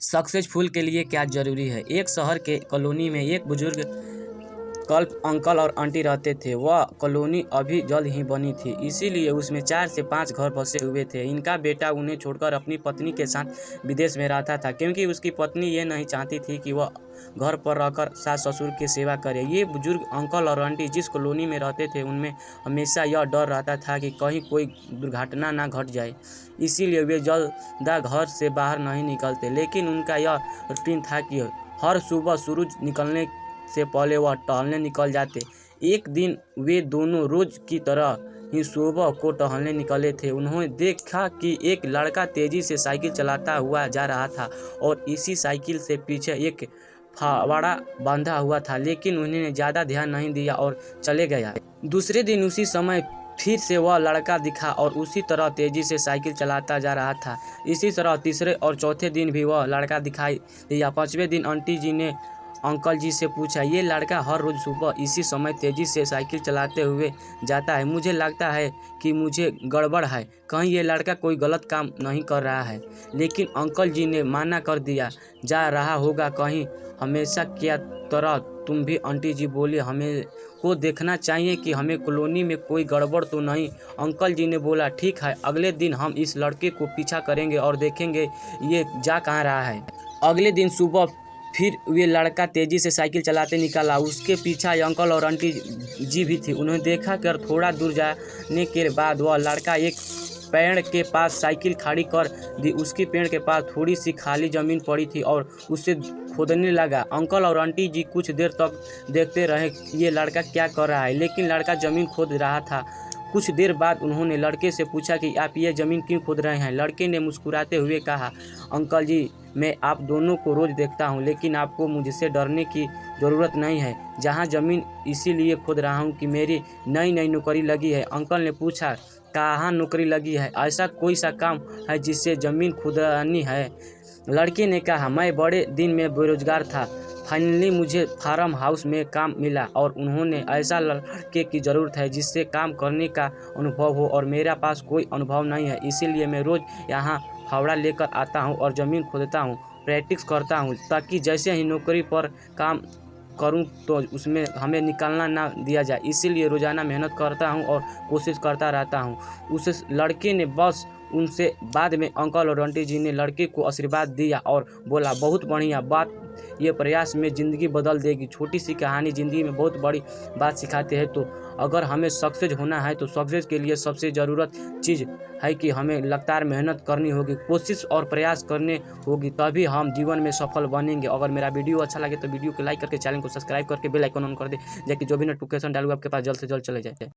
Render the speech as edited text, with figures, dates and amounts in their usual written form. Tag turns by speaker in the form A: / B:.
A: Successful के लिए क्या ज़रूरी है। एक शहर के कॉलोनी में एक बुजुर्ग अंकल और आंटी रहते थे। वह कॉलोनी अभी जल्द ही बनी थी, इसीलिए उसमें 4 से 5 घर बसे हुए थे। इनका बेटा उन्हें छोड़कर अपनी पत्नी के साथ विदेश में रहता था, क्योंकि उसकी पत्नी ये नहीं चाहती थी कि वह घर पर रहकर सास ससुर की सेवा करे। ये बुजुर्ग अंकल और आंटी जिस कॉलोनी में रहते थे, उनमें हमेशा यह डर रहता था कि कहीं कोई दुर्घटना ना घट जाए, इसीलिए वे ज़्यादा घर से बाहर नहीं निकलते। लेकिन उनका यह रूटीन था कि हर सुबह सूरज निकलने से पहले वह टहलने निकल जाते। एक दिन वे दोनों रोज की तरह ही सुबह को टहलने निकले थे। उन्होंने देखा कि एक लड़का तेजी से साइकिल चलाता हुआ जा रहा था और इसी साइकिल से पीछे एक फावड़ा बांधा हुआ था, लेकिन उन्होंने ज़्यादा ध्यान नहीं दिया और चले गया। दूसरे दिन उसी समय फिर से वह लड़का दिखा और उसी तरह तेजी से साइकिल चलाता जा रहा था। इसी तरह तीसरे और चौथे दिन भी वह लड़का दिखाई दिया। 5वें दिन आंटी जी ने अंकल जी से पूछा, ये लड़का हर रोज़ सुबह इसी समय तेज़ी से साइकिल चलाते हुए जाता है। मुझे लगता है कि मुझे गड़बड़ है, कहीं ये लड़का कोई गलत काम नहीं कर रहा है। लेकिन अंकल जी ने माना कर दिया, जा रहा होगा कहीं हमेशा क्या तरह। तुम भी, आंटी जी बोली, हमें को देखना चाहिए कि हमें कॉलोनी में कोई गड़बड़ तो नहीं। अंकल जी ने बोला, ठीक है, अगले दिन हम इस लड़के को पीछा करेंगे और देखेंगे ये जा कहाँ रहा है। अगले दिन सुबह फिर वे लड़का तेजी से साइकिल चलाते निकला। उसके पीछा अंकल और आंटी जी भी थी। उन्होंने देखा कि थोड़ा दूर जाने के बाद वह लड़का एक पेड़ के पास साइकिल खड़ी कर दी। उसकी पेड़ के पास थोड़ी सी खाली जमीन पड़ी थी और उसे खोदने लगा। अंकल और आंटी जी कुछ देर तक देखते रहे ये लड़का क्या कर रहा है, लेकिन लड़का जमीन खोद रहा था। कुछ देर बाद उन्होंने लड़के से पूछा कि आप ये ज़मीन क्यों खोद रहे हैं। लड़के ने मुस्कुराते हुए कहा, अंकल जी, मैं आप दोनों को रोज़ देखता हूँ, लेकिन आपको मुझसे डरने की ज़रूरत नहीं है। जहाँ ज़मीन इसीलिए खोद रहा हूँ कि मेरी नई नौकरी लगी है। अंकल ने पूछा, कहाँ नौकरी लगी है, ऐसा कोई सा काम है जिससे ज़मीन खुदानी है। लड़के ने कहा, मैं बड़े दिन में बेरोजगार था, फाइनली मुझे फार्म हाउस में काम मिला और उन्होंने ऐसा लड़के की ज़रूरत है जिससे काम करने का अनुभव हो, और मेरे पास कोई अनुभव नहीं है, इसीलिए मैं रोज़ यहाँ फावड़ा लेकर आता हूँ और ज़मीन खोदता हूँ, प्रैक्टिस करता हूँ, ताकि जैसे ही नौकरी पर काम करूँ तो उसमें हमें निकालना ना दिया जाए। इसीलिए रोज़ाना मेहनत करता हूँ और कोशिश करता रहता हूँ। उस लड़के ने बस उनसे बाद में अंकल और आंटी जी ने लड़के को आशीर्वाद दिया और बोला, बहुत बढ़िया बात, ये प्रयास में ज़िंदगी बदल देगी। छोटी सी कहानी ज़िंदगी में बहुत बड़ी बात सिखाते हैं। तो अगर हमें सक्सेस होना है तो सक्सेस के लिए सबसे ज़रूरत चीज़ है कि हमें लगातार मेहनत करनी होगी, कोशिश और प्रयास करने होगी, तभी हम जीवन में सफल बनेंगे। अगर मेरा वीडियो अच्छा लगे तो वीडियो को लाइक करके, चैनल को सब्सक्राइब करके बेल आइकन ऑन कर दे, ताकि जो भी नोटिफिकेशन डालूँ आपके पास जल्द से जल्द चले जाए।